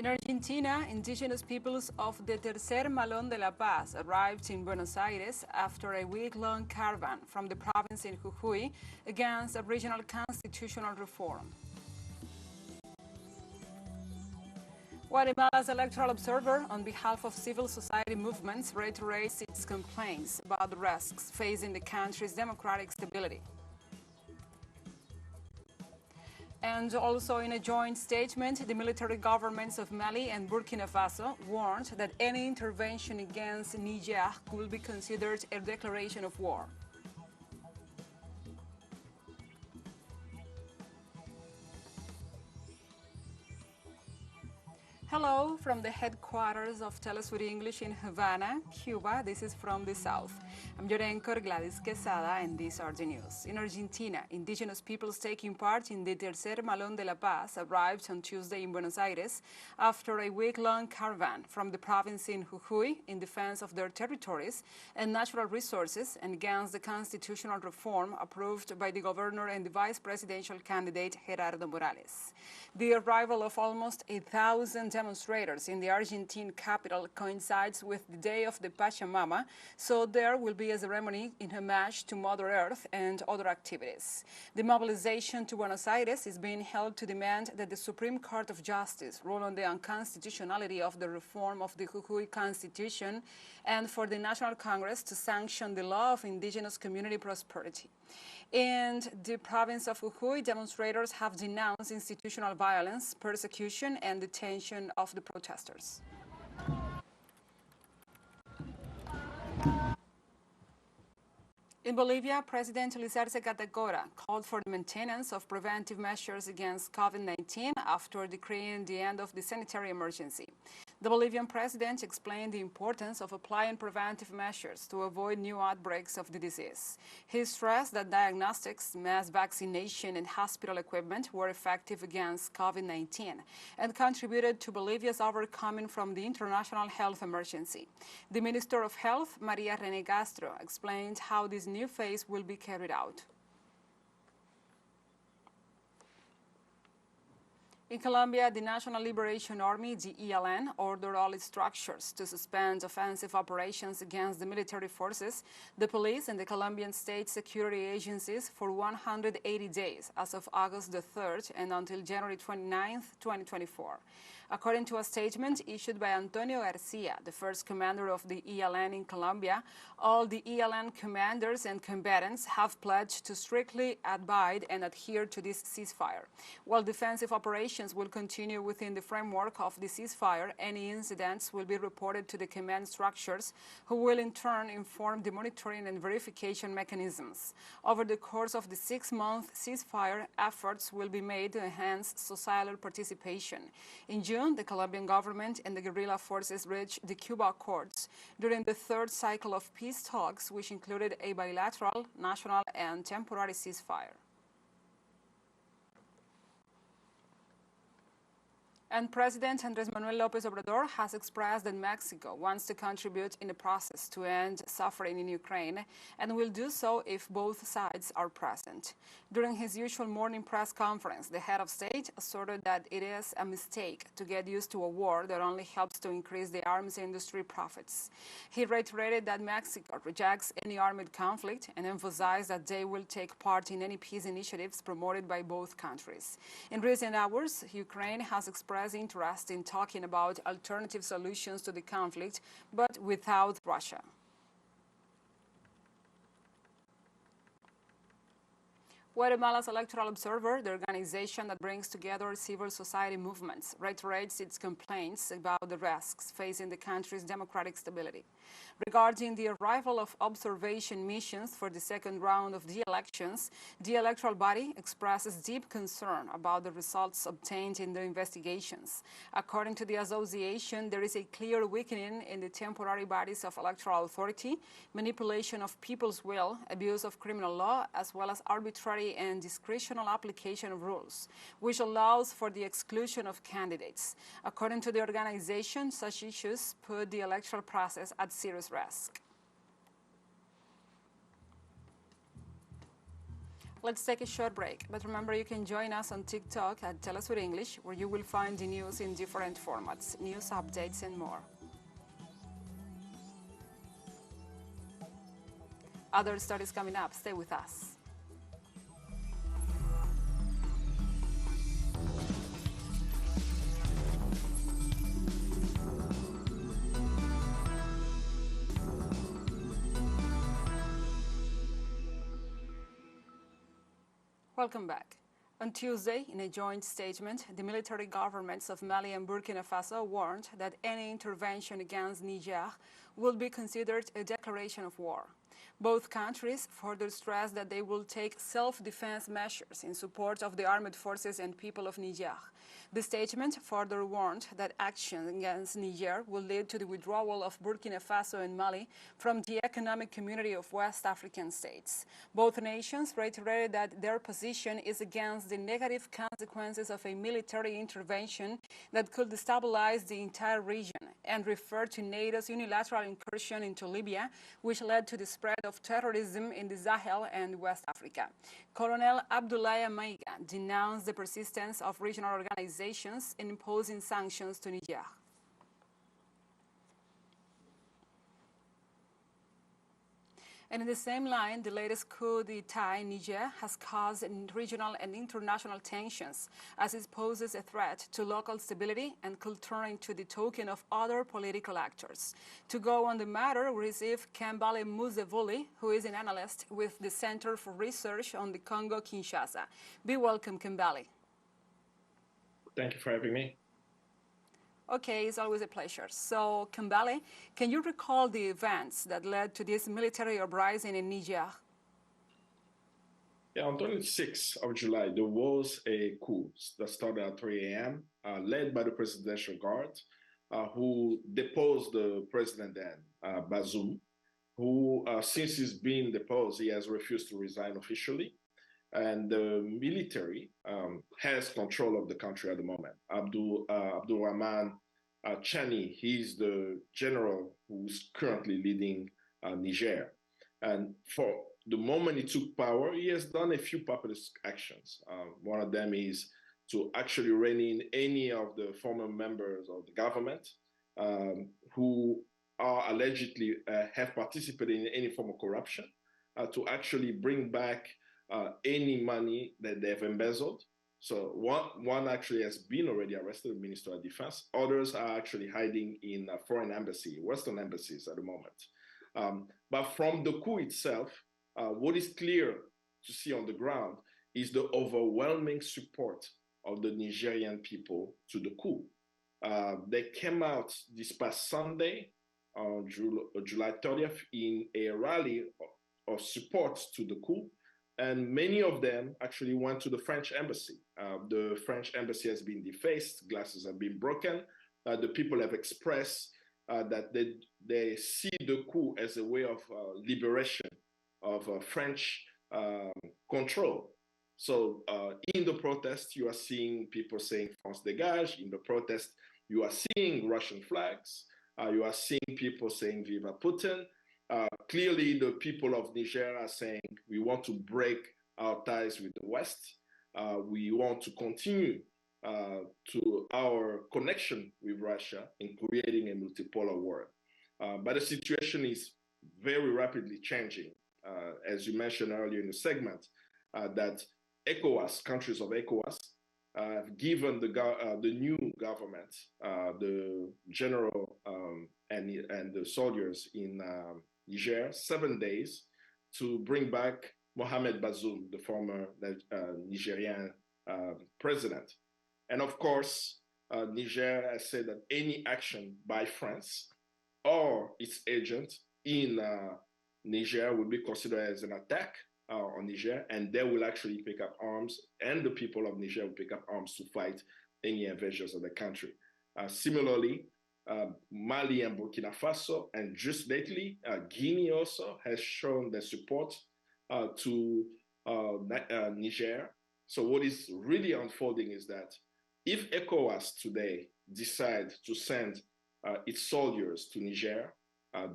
In Argentina, indigenous peoples of the Tercer Malón de la Paz arrived in Buenos Aires after a week-long caravan from the province in Jujuy against a regional constitutional reform. Guatemala's electoral observer, on behalf of civil society movements, reiterates its complaints about the risks facing the country's democratic stability. And also in a joint statement, the military governments of Mali and Burkina Faso warned that any intervention against Niger could be considered a declaration of war. Hello from the headquarters of TeleSUR English in Havana, Cuba. This is from the south. I'm your anchor, Gladys Quesada, and these are the news. In Argentina, indigenous peoples taking part in the Tercer Malón de la Paz arrived on Tuesday in Buenos Aires after a week-long caravan from the province in Jujuy in defense of their territories and natural resources and against the constitutional reform approved by the governor and the vice presidential candidate Gerardo Morales. The arrival of almost 1,000 demonstrators in the Argentine capital coincides with the Day of the Pachamama, so there will be a ceremony in homage to Mother Earth and other activities. The mobilization to Buenos Aires is being held to demand that the Supreme Court of Justice rule on the unconstitutionality of the reform of the Jujuy Constitution and for the National Congress to sanction the law of indigenous community prosperity. In the province of Jujuy, demonstrators have denounced institutional violence, persecution, and detention of the protesters. In Bolivia, President Lizarce Catacora called for the maintenance of preventive measures against COVID-19 after decreeing the end of the sanitary emergency. The Bolivian president explained the importance of applying preventive measures to avoid new outbreaks of the disease. He stressed that diagnostics, mass vaccination, and hospital equipment were effective against COVID-19 and contributed to Bolivia's overcoming from the international health emergency. The Minister of Health, Maria René Castro, explained how this new phase will be carried out. In Colombia, the National Liberation Army, the ELN, ordered all its structures to suspend offensive operations against the military forces, the police, and the Colombian state security agencies for 180 days as of August the 3rd and until January 29, 2024. According to a statement issued by Antonio Garcia, the first commander of the ELN in Colombia, all the ELN commanders and combatants have pledged to strictly abide and adhere to this ceasefire. While defensive operations will continue within the framework of the ceasefire, any incidents will be reported to the command structures, who will in turn inform the monitoring and verification mechanisms. Over the course of the 6-month ceasefire, efforts will be made to enhance societal participation. In June, the Colombian government and the guerrilla forces reached the Cuba Accords during the third cycle of peace talks, which included a bilateral, national, and temporary ceasefire. And President Andrés Manuel López Obrador has expressed that Mexico wants to contribute in the process to end suffering in Ukraine and will do so if both sides are present. During his usual morning press conference, the head of state asserted that it is a mistake to get used to a war that only helps to increase the arms industry profits. He reiterated that Mexico rejects any armed conflict and emphasized that they will take part in any peace initiatives promoted by both countries. In recent hours, Ukraine has expressed interest in talking about alternative solutions to the conflict, but without Russia. Guatemala's Electoral Observer, the organization that brings together civil society movements, reiterates its complaints about the risks facing the country's democratic stability. Regarding the arrival of observation missions for the second round of the elections, the electoral body expresses deep concern about the results obtained in the investigations. According to the association, there is a clear weakening in the temporary bodies of electoral authority, manipulation of people's will, abuse of criminal law, as well as arbitrary and discretional application of rules, which allows for the exclusion of candidates. According to the organization, such issues put the electoral process at serious risk. Let's take a short break, but remember you can join us on TikTok at TeleSUR English, where you will find the news in different formats, news updates and more. Other stories coming up. Stay with us. Welcome back. On Tuesday, in a joint statement, the military governments of Mali and Burkina Faso warned that any intervention against Niger would be considered a declaration of war. Both countries further stressed that they will take self-defense measures in support of the armed forces and people of Niger. The statement further warned that action against Niger will lead to the withdrawal of Burkina Faso and Mali from the Economic Community of West African States. Both nations reiterated that their position is against the negative consequences of a military intervention that could destabilize the entire region and referred to NATO's unilateral incursion into Libya, which led to the spread of terrorism in the Sahel and West Africa. Colonel Abdoulaye Maïga denounced the persistence of regional organizations in imposing sanctions to Niger. And in the same line, the latest coup d'etat in Niger has caused regional and international tensions as it poses a threat to local stability and could turn into the token of other political actors. To go on the matter, we receive Kambale Muzevuli, who is an analyst with the Center for Research on the Congo-Kinshasa. Be welcome, Kambale. Thank you for having me. Okay, it's always a pleasure. So, Kambale, can you recall the events that led to this military uprising in Niger? Yeah, on 26th of July, there was a coup that started at 3 a.m., led by the Presidential Guard, who deposed the president then, Bazoum, who, since he's been deposed, he has refused to resign officially. And the military has control of the country at the moment. Abdulrahman Chani, he's the general who's currently leading Niger. And for the moment he took power, he has done a few populist actions. One of them is to actually rein in any of the former members of the government who are allegedly have participated in any form of corruption, to actually bring back any money that they've embezzled. So one actually has been already arrested, the Minister of Defense. Others are actually hiding in foreign embassy, Western embassies at the moment. But from the coup itself, what is clear to see on the ground is the overwhelming support of the Nigerian people to the coup. They came out this past Sunday, on July 30th, in a rally of support to the coup. And many of them actually went to the French embassy. The French embassy has been defaced, glasses have been broken. The people have expressed that they see the coup as a way of liberation of French control. So in the protest, you are seeing people saying France dégage. In the protest, you are seeing Russian flags. You are seeing people saying Viva Putin. Clearly, the people of Niger are saying we want to break our ties with the West. We want to continue to our connection with Russia in creating a multipolar world. But the situation is very rapidly changing. As you mentioned earlier in the segment, that ECOWAS, countries of ECOWAS, have given the new government, the general and the soldiers in Niger, 7 days to bring back Mohamed Bazoum, the former Nigerian president. And of course, Niger has said that any action by France or its agent in Niger will be considered as an attack on Niger, and they will actually pick up arms, and the people of Niger will pick up arms to fight any invasions of the country. Similarly, Mali and Burkina Faso, and just lately, Guinea also has shown their support to Niger. So what is really unfolding is that if ECOWAS today decide to send its soldiers to Niger,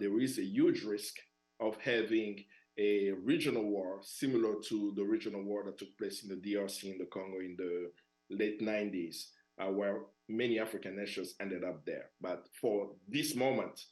there is a huge risk of having a regional war similar to the regional war that took place in the DRC in the Congo in the late 90s, where many African nations ended up there. But for this moment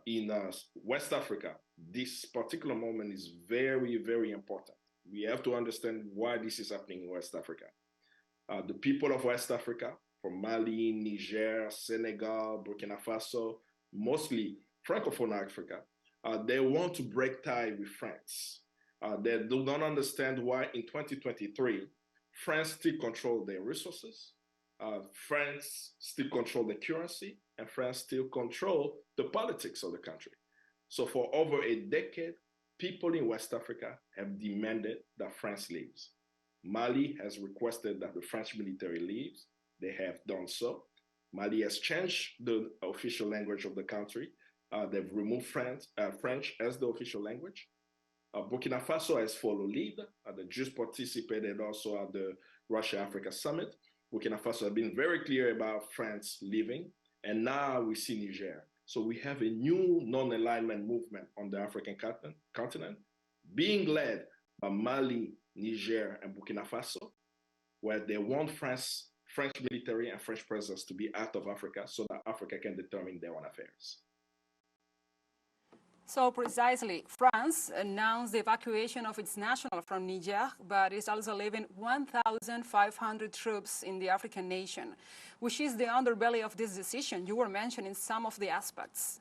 in West Africa, this particular moment is very, very important. We have to understand why this is happening in West Africa. The people of West Africa, from Mali, Niger, Senegal, Burkina Faso, mostly Francophone Africa, they want to break tie with France. They do not understand why in 2023, France still controls their resources, France still controls the currency, and France still controls the politics of the country. So for over a decade, people in West Africa have demanded that France leaves. Mali has requested that the French military leaves. They have done so. Mali has changed the official language of the country. They've removed French as the official language. Burkina Faso has followed lead. They just participated also at the Russia-Africa Summit. Burkina Faso have been very clear about France leaving. And now we see Niger. So we have a new non-alignment movement on the African continent being led by Mali, Niger, and Burkina Faso, where they want French military and French presence to be out of Africa so that Africa can determine their own affairs. So precisely, France announced the evacuation of its national from Niger, but is also leaving 1,500 troops in the African nation, which is the underbelly of this decision. You were mentioning some of the aspects.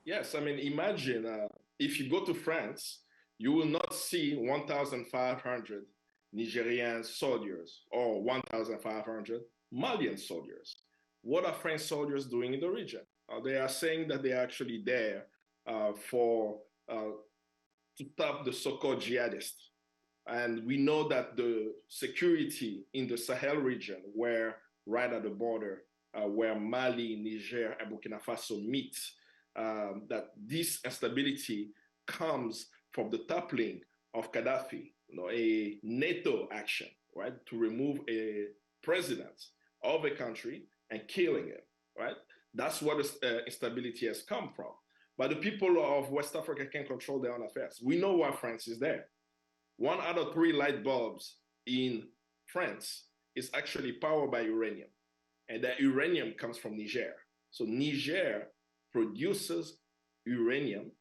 Yes, I mean, imagine if you go to France, you will not see 1,500 Nigerian soldiers or 1,500 Malian soldiers. What are French soldiers doing in the region? They are saying that they are actually there to stop the so-called jihadists. And we know that the security in the Sahel region, where right at the border, where Mali, Niger, and Burkina Faso meet, that this instability comes from the toppling of Gaddafi, a NATO action, right, to remove a president of a country and killing him, right? That's where the instability has come from. But the people of West Africa can control their own affairs. We know why France is there. 1 out of 3 light bulbs in France is actually powered by uranium. And that uranium comes from Niger. So Niger produces uranium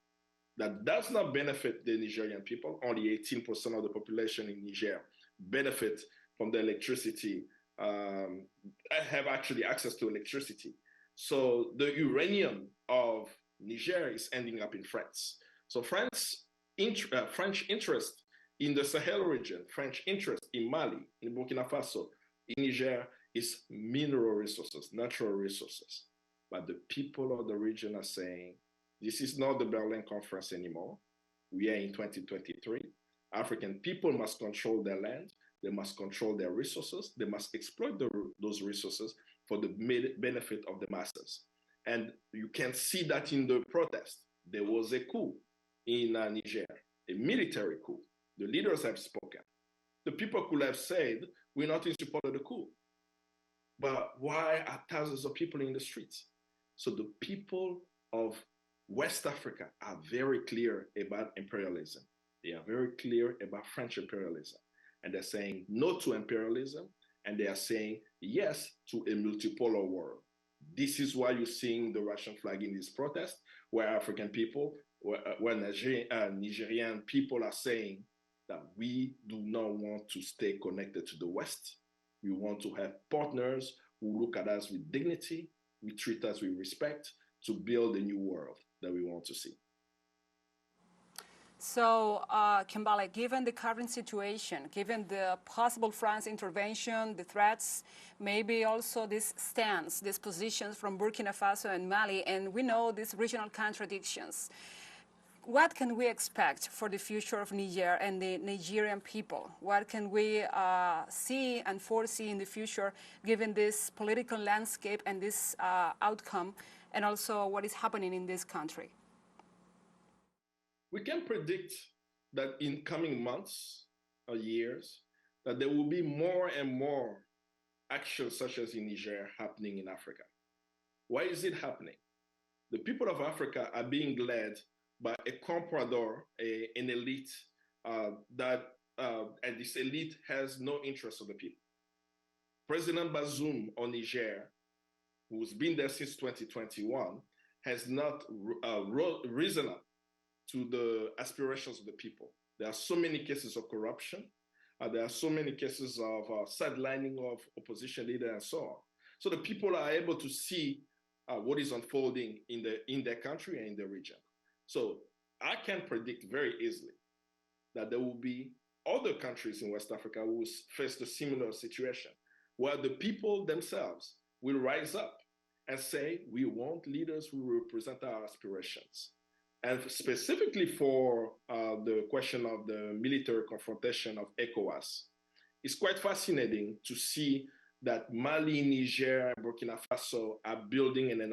that does not benefit the Nigerian people. Only 18% of the population in Niger benefit from the electricity, have actually access to electricity. So the uranium of Niger is ending up in France. So French interest in the Sahel region, French interest in Mali, in Burkina Faso, in Niger is mineral resources, natural resources. But the people of the region are saying, this is not the Berlin Conference anymore. We are in 2023. African people must control their land. They must control their resources. They must exploit those resources for the benefit of the masses. And you can see that in the protest. There was a coup in Niger, a military coup. The leaders have spoken. The people could have said, we're not in support of the coup. But why are thousands of people in the streets? So the people of West Africa are very clear about imperialism. They are very clear about French imperialism. And they're saying no to imperialism, and they are saying yes to a multipolar world. This is why you're seeing the Russian flag in this protest, where African people, where Nigerian people are saying that we do not want to stay connected to the West. We want to have partners who look at us with dignity, we treat us with respect, to build a new world that we want to see. So, Kembale, given the current situation, given the possible France intervention, the threats, maybe also this stance, these positions from Burkina Faso and Mali, and we know these regional contradictions, what can we expect for the future of Niger and the Nigerian people? What can we see and foresee in the future, given this political landscape and this outcome, and also what is happening in this country? We can predict that in coming months or years, that there will be more and more actions such as in Niger happening in Africa. Why is it happening? The people of Africa are being led by a comprador, an elite and this elite has no interest of the people. President Bazoum of Niger, who's been there since 2021, has not risen up to the aspirations of the people. There are so many cases of corruption. There are so many cases of sidelining of opposition leaders and so on. So the people are able to see what is unfolding in their country and in the region. So I can predict very easily that there will be other countries in West Africa who will face a similar situation, where the people themselves will rise up and say, we want leaders who represent our aspirations. And specifically for the question of the military confrontation of ECOWAS, it's quite fascinating to see that Mali, Niger, and Burkina Faso are building an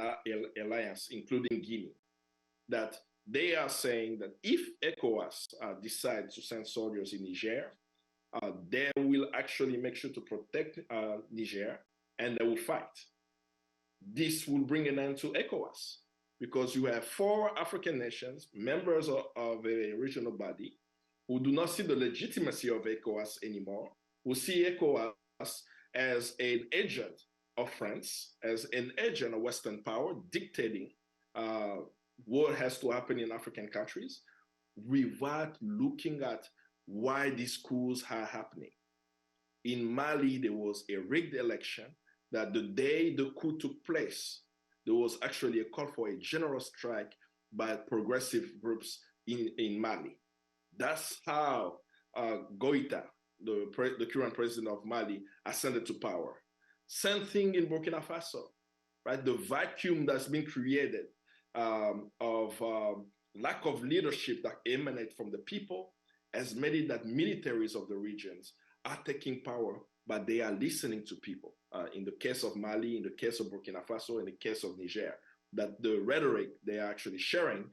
alliance, including Guinea, that they are saying that if ECOWAS decides to send soldiers in Niger, they will actually make sure to protect Niger, and they will fight. This will bring an end to ECOWAS, because you have 4 African nations, members of a regional body, who do not see the legitimacy of ECOWAS anymore, who see ECOWAS as an agent of France, as an agent of Western power, dictating what has to happen in African countries, without looking at why these coups are happening. In Mali, there was a rigged election that the day the coup took place, there was actually a call for a general strike by progressive groups in Mali. That's how Goïta, the current president of Mali, ascended to power. Same thing in Burkina Faso, right? The vacuum that's been created of lack of leadership that emanate from the people has made it that militaries of the regions are taking power, but they are listening to people. In the case of Mali, in the case of Burkina Faso, in the case of Niger, that the rhetoric they are actually sharing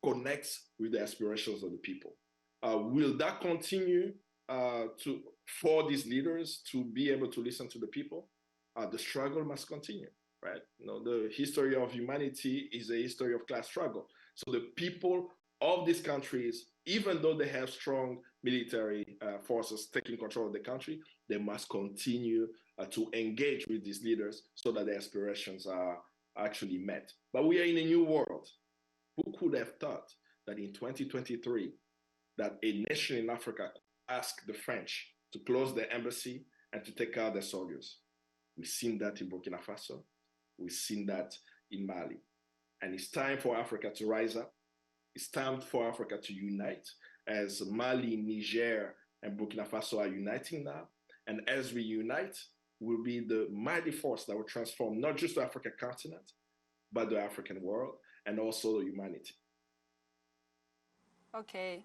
connects with the aspirations of the people. Will that continue for these leaders to be able to listen to the people? The struggle must continue, right? The history of humanity is a history of class struggle. So the people of these countries, even though they have strong military forces taking control of the country, they must continue to engage with these leaders so that their aspirations are actually met. But we are in a new world. Who could have thought that in 2023, that a nation in Africa asked the French to close their embassy and to take out their soldiers? We've seen that in Burkina Faso. We've seen that in Mali. And it's time for Africa to rise up. It's time for Africa to unite, as Mali, Niger, and Burkina Faso are uniting now. And as we unite, we'll be the mighty force that will transform not just the African continent, but the African world, and also humanity. Okay.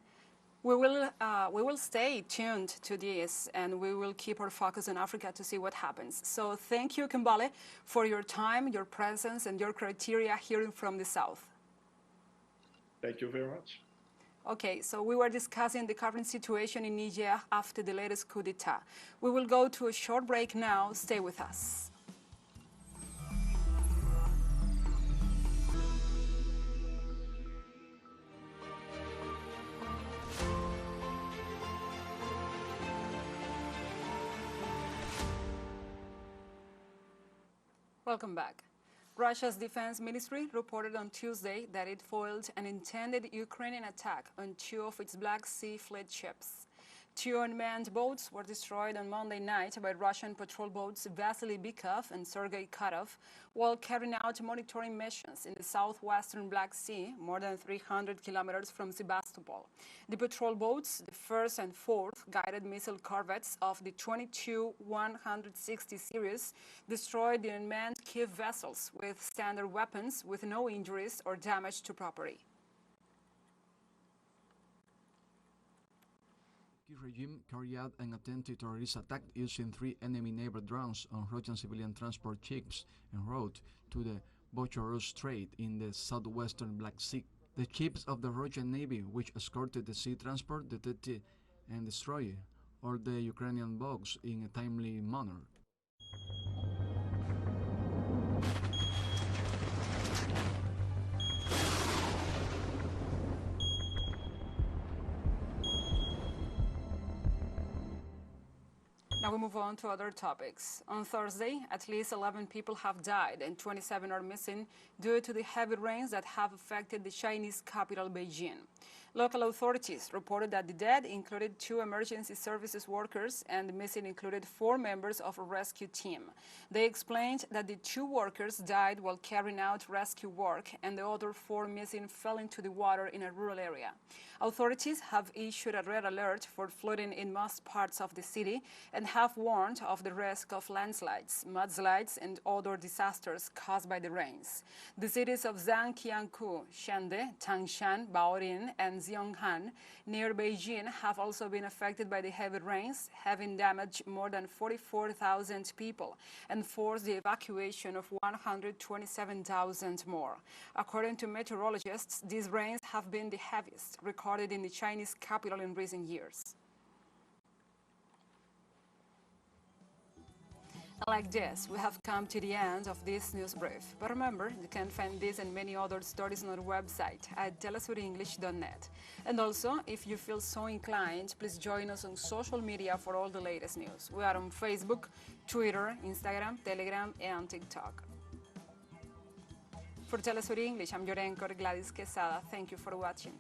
We will stay tuned to this, and we will keep our focus on Africa to see what happens. So thank you, Kambale, for your time, your presence, and your criteria hearing from the South. Thank you very much. Okay, so we were discussing the current situation in Niger after the latest coup d'etat. We will go to a short break now. Stay with us. Welcome back. Russia's defense ministry reported on Tuesday that it foiled an intended Ukrainian attack on 2 of its Black Sea Fleet ships. 2 unmanned boats were destroyed on Monday night by Russian patrol boats Vasily Bykov and Sergei Karov while carrying out monitoring missions in the southwestern Black Sea, more than 300 kilometers from Sebastopol. The patrol boats, the 1st and 4th guided missile corvettes of the 22-160 series, destroyed the unmanned Kiev vessels with standard weapons with no injuries or damage to property. The regime carried out an attempted terrorist attack using 3 enemy naval drones on Russian civilian transport ships en route to the Bochoruz Strait in the southwestern Black Sea. The ships of the Russian Navy, which escorted the sea transport, detected and destroyed all the Ukrainian boats in a timely manner. Now we move on to other topics. On Thursday, at least 11 people have died and 27 are missing due to the heavy rains that have affected the Chinese capital, Beijing. Local authorities reported that the dead included 2 emergency services workers and the missing included 4 members of a rescue team. They explained that the 2 workers died while carrying out rescue work and the other 4 missing fell into the water in a rural area. Authorities have issued a red alert for flooding in most parts of the city and have warned of the risk of landslides, mudslides, and other disasters caused by the rains. The cities of Zhangjiakou, Shende, Tangshan, Baorin, and Xionghan near Beijing have also been affected by the heavy rains, having damaged more than 44,000 people and forced the evacuation of 127,000 more. According to meteorologists, these rains have been the heaviest recorded in the Chinese capital in recent years. Like this, we have come to the end of this news brief. But remember, you can find this and many other stories on our website at telesurenglish.net. And also, if you feel so inclined, please join us on social media for all the latest news. We are on Facebook, Twitter, Instagram, Telegram, and TikTok. For TeleSUR English, I'm your anchor, Gladys Quesada. Thank you for watching.